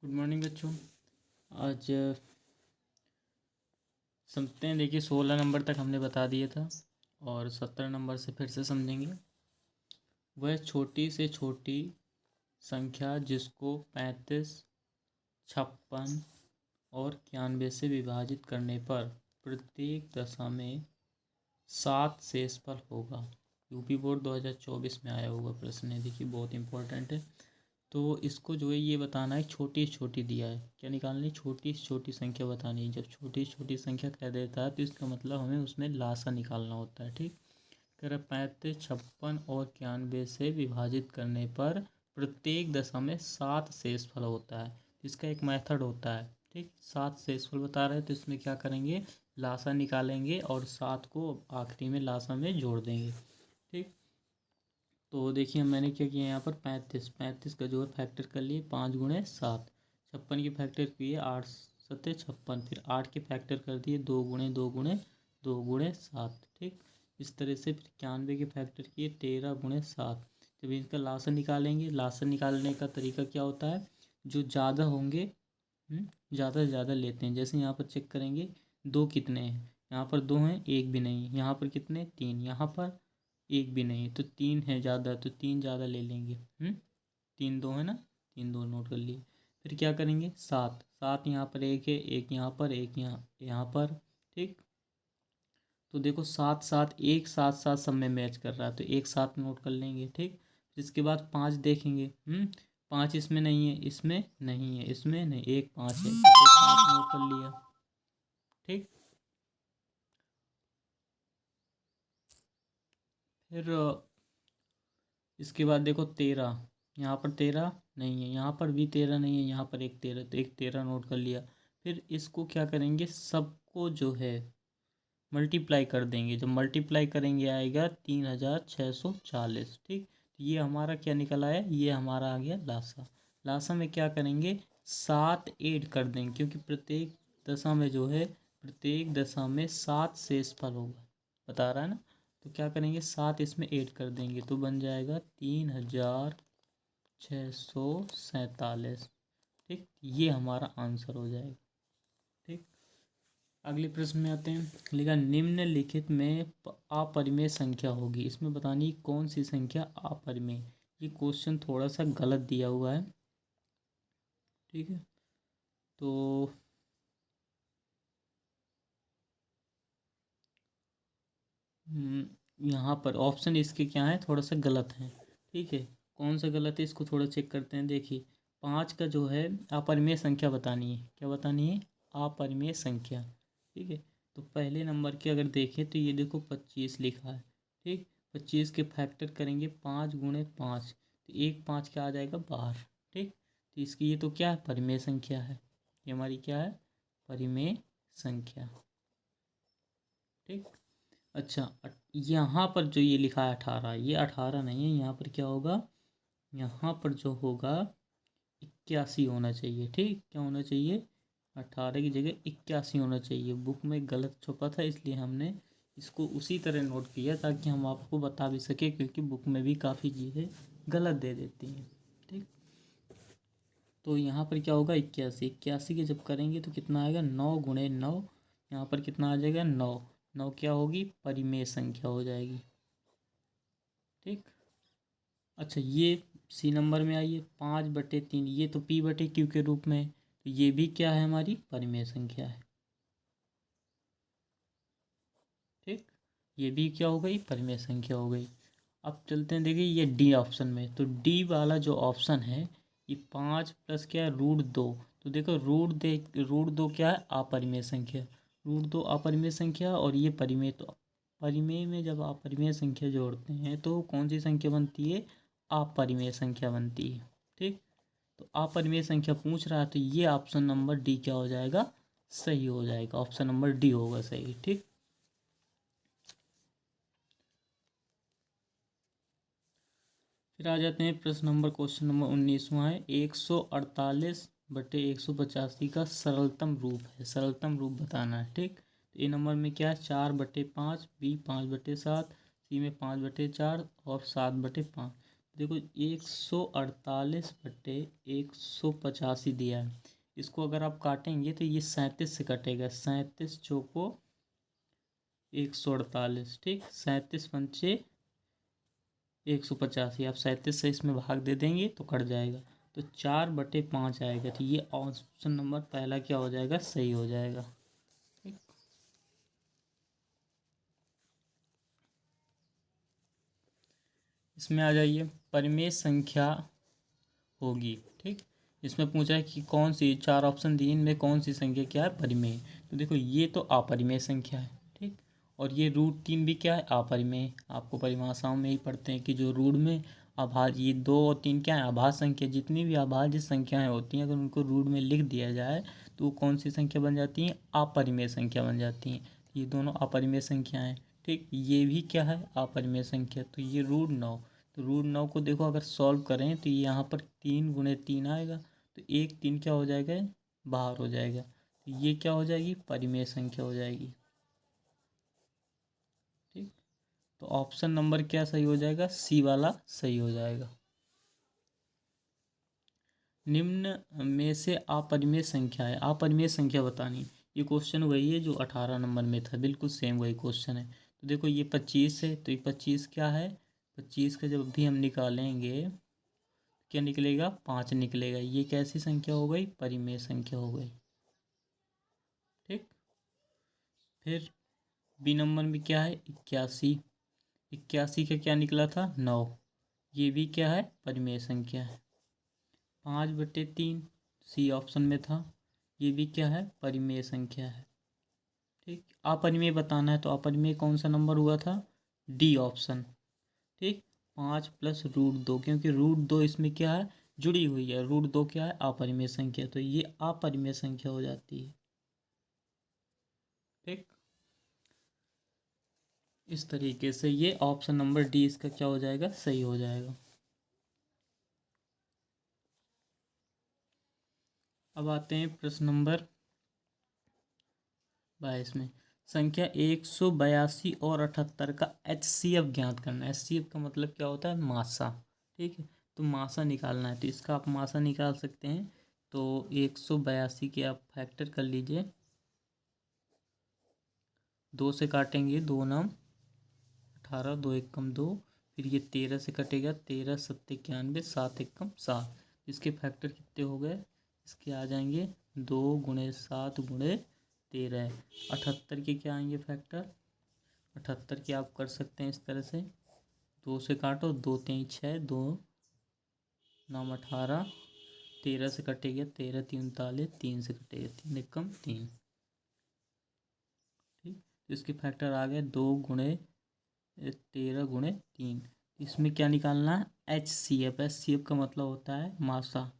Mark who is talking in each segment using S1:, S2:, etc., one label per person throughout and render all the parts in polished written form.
S1: Good morning बच्चों। आज समझते हैं। देखिए 16 नंबर तक हमने बता दिया था और 17 नंबर से फिर से समझेंगे। वह छोटी से छोटी संख्या जिसको 35, 56 और 91 से विभाजित करने पर प्रत्येक दशा में 7 शेषफल होगा। यूपी बोर्ड 2024 में आया हुआ प्रश्न है। देखिए बहुत इंपॉर्टेंट है। तो इसको जो है ये बताना है, छोटी छोटी दिया है, क्या निकालनी, छोटी छोटी संख्या बतानी है। जब छोटी छोटी संख्या कह देता है तो इसका मतलब हमें उसमें लासा निकालना होता है। ठीक, कह रहा 35, 56 और 91 से विभाजित करने पर प्रत्येक दशा में 7 शेषफल होता है। इसका एक मेथड होता है। ठीक, 7 शेषफल बता रहे हैं तो इसमें क्या करेंगे, लासा निकालेंगे और 7 को आखिरी में लासा में जोड़ देंगे। ठीक, तो देखिए मैंने क्या किया यहाँ पर 35 का जो है फैक्टर कर लिए 5 गुणे 7, 56 की फैक्टर किए 8 सत्ते 56, फिर 8 के फैक्टर कर दिए 2 गुणे 2 गुणे 2 गुणे 7। ठीक, इस तरह से फिर 91 के फैक्टर किए 13 गुणे 7। जब इनका लासन निकालेंगे, लासन निकालने का तरीका क्या होता है, जो ज़्यादा होंगे ज़्यादा से ज़्यादा लेते हैं। जैसे यहाँ पर चेक करेंगे, 2 कितने हैं, यहाँ पर 2 हैं, 1 भी नहीं, यहाँ पर कितने 3, यहाँ पर 1 भी नहीं, तो 3 है ज़्यादा, तो 3 ज़्यादा ले लेंगे। 3 2 है ना, 3 2 नोट कर लिए। फिर क्या करेंगे, 7 7 यहाँ पर 1 है, 1 यहाँ पर, 1 यहाँ पर। ठीक, तो देखो 7 7 एक साथ साथ सब में मैच कर रहा है तो एक साथ नोट कर लेंगे। ठीक, इसके बाद 5 देखेंगे, 5 इसमें नहीं है, इसमें नहीं है, इसमें नहीं, 1 5 है तो 1 5 नोट कर लिया। ठीक, फिर इसके बाद देखो 13, यहाँ पर 13 नहीं है, यहाँ पर भी 13 नहीं है, यहाँ पर एक 13, तो एक 13 नोट कर लिया। फिर इसको क्या करेंगे, सबको जो है मल्टीप्लाई कर देंगे। जब मल्टीप्लाई करेंगे आएगा 3640। ठीक, तो ये हमारा क्या निकला है, ये हमारा आ गया लासा। लासा में क्या करेंगे, 7 ऐड कर देंगे, क्योंकि प्रत्येक दशा में जो है, प्रत्येक दशा में 7 शेषफल होगा, बता रहा है ना। तो क्या करेंगे, 7 इसमें ऐड कर देंगे तो बन जाएगा 3647। ठीक, ये हमारा आंसर हो जाएगा। ठीक, अगले प्रश्न में आते हैं। लिखा निम्नलिखित में अपरिमेय संख्या होगी, इसमें बतानी कौन सी संख्या अपरिमेय। ये क्वेश्चन थोड़ा सा गलत दिया हुआ है। ठीक है, तो यहाँ पर ऑप्शन इसके क्या है, थोड़ा सा गलत है। ठीक है, कौन सा गलत है इसको थोड़ा चेक करते हैं। देखिए 5 का जो है अपरिमेय संख्या बतानी है, क्या बतानी है, अपरिमेय संख्या। ठीक है, तो पहले नंबर की अगर देखें तो ये देखो 25 लिखा है। ठीक, 25 के फैक्टर करेंगे 5 गुणे 5, तो 1 5 क्या आ जाएगा, बाहर। ठीक, तो इसकी ये तो क्या है, परिमेय संख्या है, ये हमारी क्या है, परिमेय संख्या। ठीक, अच्छा यहाँ पर जो ये लिखा है 18, ये 18 नहीं है, यहाँ पर क्या होगा, यहाँ पर जो होगा 81 होना चाहिए। ठीक, क्या होना चाहिए, 18 की जगह 81 होना चाहिए। बुक में गलत छुपा था इसलिए हमने इसको उसी तरह नोट किया ताकि हम आपको बता भी सके, क्योंकि बुक में भी काफ़ी चीज़ें गलत दे देती हैं। ठीक, तो यहाँ पर क्या होगा, 81, 81 के जब करेंगे तो कितना आएगा, 9 गुणे 9, यहाँ पर कितना आ जाएगा, 9 9 क्या होगी, परिमेय संख्या हो जाएगी। ठीक, अच्छा ये सी नंबर में आइए, 5/3, ये तो P/Q के रूप में है, तो ये भी क्या है, हमारी परिमेय संख्या है। ठीक, ये भी क्या हो गई, परिमेय संख्या हो गई। अब चलते हैं, देखिए ये डी ऑप्शन में, तो डी वाला जो ऑप्शन है, ये 5 प्लस क्या है, √2। तो देखो √2 क्या है, अपरिमेय संख्या, √2 अपरिमेय संख्या और ये परिमेय। तो परिमेय में जब अपरिमेय संख्या जोड़ते हैं तो कौन सी संख्या बनती है, अपरिमेय संख्या बनती है। ठीक, तो अपरिमेय संख्या पूछ रहा है तो ये ऑप्शन नंबर डी क्या हो जाएगा, सही हो जाएगा, ऑप्शन नंबर डी होगा सही। ठीक, फिर आ जाते हैं प्रश्न नंबर, क्वेश्चन नंबर 19वां है, 148/185 का सरलतम रूप है, सरलतम रूप बताना है। ठीक, तो ए नंबर में क्या है, 4/5, बी 5/7, सी में 5/4 और 7/5। देखो 148/185 दिया है। इसको अगर आप काटेंगे तो ये 37 से कटेगा। 37 चौको 148, ठीक। 37 पंचे 185, आप 37 से इसमें भाग दे देंगे तो कट जाएगा। तो 4/5 आएगा। तो ये ऑप्शन नंबर पहला क्या हो जाएगा, सही हो जाएगा। ठीक। इसमें आ जाइए, परिमेय संख्या होगी। ठीक। इसमें पूछा है कि कौन सी, 4 ऑप्शन दिए, इनमें कौन सी संख्या क्या है, परिमेय। तो देखो ये तो अपरिमेय संख्या है। ठीक। और ये √3 भी क्या है, अपरिमेय। आपको परिभाषाओं में ही पढ़ते हैं कि जो रूट में अभाज्य, ये 2 और 3 क्या है, अभाज्य संख्या। जितनी भी अभाज्य संख्याएं होती हैं, अगर उनको रूट में लिख दिया जाए तो वो कौन सी संख्या बन जाती हैं, अपरिमेय संख्या बन जाती हैं। ये दोनों अपरिमेय संख्याएं। ठीक। ये भी क्या है, अपरिमेय संख्या। तो ये √9, तो √9 को देखो अगर सॉल्व करें तो ये यहाँ पर 3 × 3 आएगा। तो 1 3 क्या हो जाएगा, बाहर हो जाएगा। तो ये क्या हो जाएगी, परिमेय संख्या हो जाएगी। ठीक। तो ऑप्शन नंबर क्या सही हो जाएगा, सी वाला सही हो जाएगा। निम्न में से अपरिमेय संख्या है, अपरिमेय संख्या बतानी। ये क्वेश्चन वही है जो 18 नंबर में था, बिल्कुल सेम वही क्वेश्चन है। तो देखो ये 25 है, तो ये 25 क्या है, 25 का जब भी हम निकालेंगे क्या निकलेगा, 5 निकलेगा। ये कैसी संख्या हो गई, परिमेय संख्या हो गई। ठीक। फिर बी नंबर में क्या है, 81। 81 का क्या निकला था, 9। ये भी क्या है, परिमेय संख्या है। 5/3 सी ऑप्शन में था। ये भी क्या है, परिमेय संख्या है। ठीक। अपरिमेय बताना है तो अपरिमेय कौन सा नंबर हुआ था, डी ऑप्शन। ठीक। 5 + √2, क्योंकि √2 इसमें क्या है, जुड़ी हुई है। √2 क्या है, अपरिमेय संख्या। तो ये अपरिमेय संख्या हो जाती है। ठीक। इस तरीके से ये ऑप्शन नंबर डी इसका क्या हो जाएगा, सही हो जाएगा। अब आते हैं प्रश्न नंबर 22 में। संख्या 182 और 78 का HCF ज्ञात करना है। HCF का मतलब क्या होता है, मासा। ठीक है। तो मासा निकालना है, तो इसका आप मासा निकाल सकते हैं। तो 182 के आप फैक्टर कर लीजिए, 2 से काटेंगे, 2 9 18, 2 1 कम 2। फिर ये 13 से कटेगा, 13 7 91, 7 1 कम 7। इसके फैक्टर कितने हो गए, इसके आ जाएंगे 2 × 7 × 13। 78 के क्या आएंगे फैक्टर, 78 के आप कर सकते हैं इस तरह से, 2 से काटो, 2 3 6, 2 9 18, 13 से कटेगा, 13 3 39, 3 से कटेगा, 3 1 कम 3। ठीक। तो इसके फैक्टर आ गए 2 × 13 × 3। इसमें क्या निकालना है, HCF। HCF का मतलब होता है मासा।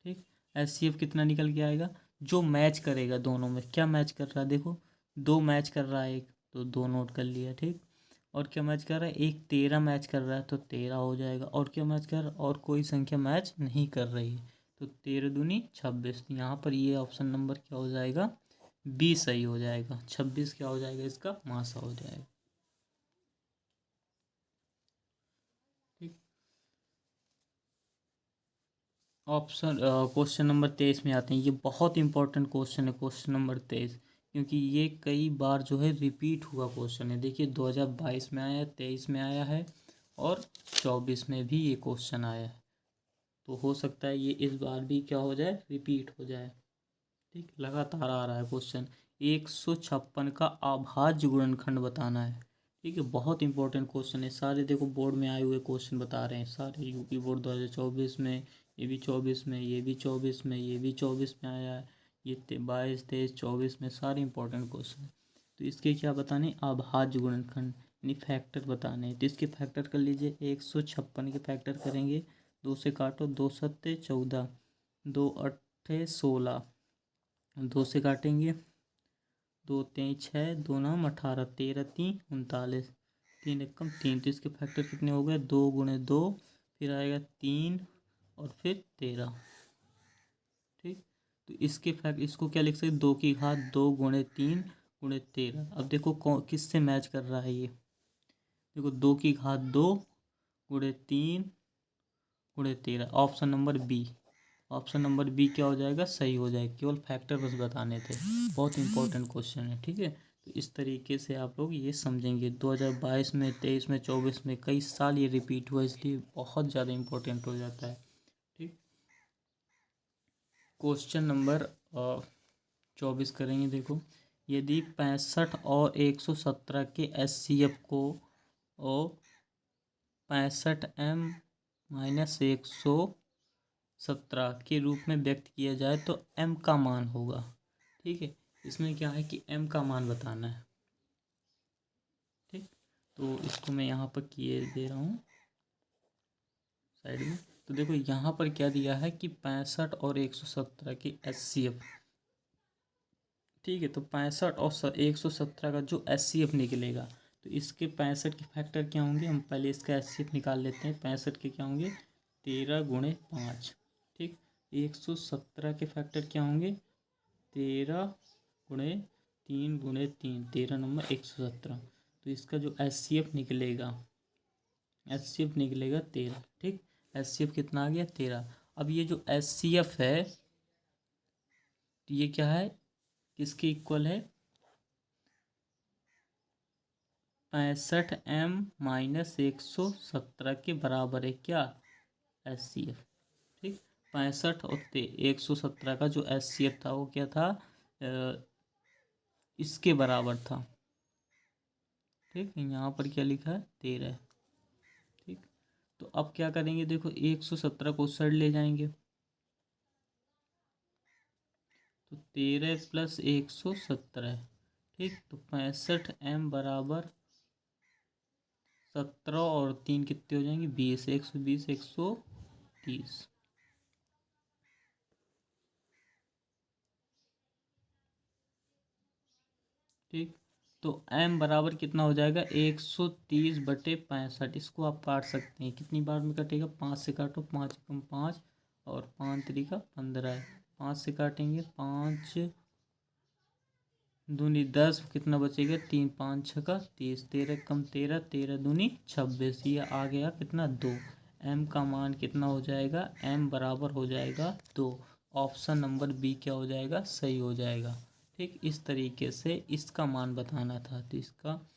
S1: ठीक। HCF कितना निकल के आएगा, जो मैच करेगा दोनों में। क्या मैच कर रहा है, देखो 2 मैच कर रहा है, एक तो 2 नोट कर लिया। ठीक। और क्या मैच कर रहा है, एक 13 मैच कर रहा है, तो 13 हो जाएगा। और क्या मैच कर रहा है, और कोई संख्या मैच नहीं कर रही है, तो 13 दूनी 26। तो यहाँ पर ये ऑप्शन नंबर क्या हो जाएगा, बी सही हो जाएगा। 26 क्या हो जाएगा, इसका मासा हो जाएगा। ठीक। ऑप्शन क्वेश्चन नंबर 23 में आते हैं। ये बहुत इंपॉर्टेंट क्वेश्चन है, क्वेश्चन नंबर 23, क्योंकि ये कई बार जो है रिपीट हुआ क्वेश्चन है। देखिए 2022 में आया है, 23 में आया है, और 24 में भी ये क्वेश्चन आया है। तो हो सकता है ये इस बार भी क्या हो जाए, रिपीट हो जाए। ठीक। लगातार आ रहा है क्वेश्चन। 156 का अभाज्य गुणनखंड बताना है। ठीक है, बहुत इंपॉर्टेंट क्वेश्चन है। सारे देखो बोर्ड में आए हुए क्वेश्चन बता रहे हैं, सारे यूपी बोर्ड 2024 में, ये भी 24 में, ये भी 24 में, ये भी 24 में आया है, ये 22 23 24 में, सारे इंपॉर्टेंट क्वेश्चन है। तो इसके क्या बताने, अभाज्य गुणनखंड यानी फैक्टर बताने हैं। तो इसके फैक्टर कर लीजिए, 156 के फैक्टर करेंगे, 2 से काटो, 2 7 14, 2 8 16, 2 से काटेंगे, 2 3 6, 2 9 18, 13 3 39, 3 1 कम 3। तो इसके फैक्टर कितने हो गए, 2 × 2, फिर आएगा 3, और फिर 13। ठीक। तो इसके फैक्ट, इसको क्या लिख सकते, 2 की घात 2 × 3 × 13। अब देखो किससे मैच कर रहा है ये, देखो 2 की घात 2 गुणे 3 गुणे 13। ऑप्शन नंबर बी क्या हो जाएगा, सही हो जाएगा। केवल फैक्टर बस बताने थे, बहुत इंपॉर्टेंट क्वेश्चन है, ठीक है। तो इस तरीके से आप लोग ये समझेंगे। 2022 में, 23 में, 24 में कई साल ये रिपीट हुआ, इसलिए बहुत ज़्यादा इंपॉर्टेंट हो जाता है, ठीक। क्वेश्चन नंबर 24 करेंगे। देखो, यदि 65 और 117 के HCF को और 65m-117 के रूप में व्यक्त किया जाए तो m का मान होगा, ठीक है। इसमें क्या है कि m का मान बताना है, ठीक। तो इसको मैं यहाँ पर किए दे रहा हूँ साइड में। तो देखो यहाँ पर क्या दिया है कि 65 और 117 की HCF, ठीक है। तो 65 और 117 का जो HCF निकलेगा, तो इसके 65 के फैक्टर क्या होंगे, हम पहले इसका HCF निकाल लेते हैं। 65 के क्या होंगे, 13 गुणे 5, ठीक। 117 के फैक्टर क्या होंगे, 13 गुणे 3 गुणे 3, 13 नंबर 117। तो इसका जो HCF निकलेगा 13, ठीक। HCF कितना आ गया, 13। अब ये जो HCF है, तो ये क्या है, किसके इक्वल है, 65m-117 के बराबर है क्या, HCF, ठीक। 65 और 117 का जो HCF था वो क्या था, इसके बराबर था, ठीक। यहाँ पर क्या लिखा है, 13, ठीक। तो अब क्या करेंगे, देखो 117 को उस साइड ले जाएंगे, तो 13 + 117, ठीक। तो 65m बराबर 17 और 3 कितने हो जाएंगे, 20, 120, 130, ठीक। तो m बराबर कितना हो जाएगा, 130/65। इसको आप काट सकते हैं, कितनी बार में कटेगा, 5 से काटो, 5 कम 5 और 5 3 15 है, 5 से काटेंगे, 5 दूनी 10, कितना बचेगा, 3 5 6 30, 13 कम 13, 13 दूनी 26, ये आ गया कितना, 2। m का मान कितना हो जाएगा, m बराबर हो जाएगा 2। ऑप्शन नंबर बी क्या हो जाएगा, सही हो जाएगा, ठीक। इस तरीके से इसका मान बताना था, तो इसका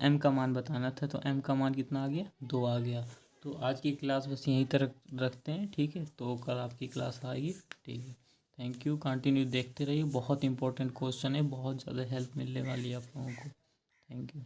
S1: m का मान बताना था, तो m का मान कितना आ गया, 2 आ गया। तो आज की क्लास बस यहीं तक रखते हैं, ठीक है। तो कल आपकी क्लास आएगी, ठीक है। थैंक यू, कंटिन्यू देखते रहिए, बहुत इंपॉर्टेंट क्वेश्चन है, बहुत ज़्यादा हेल्प मिलने वाली है आप लोगों को। Thank you.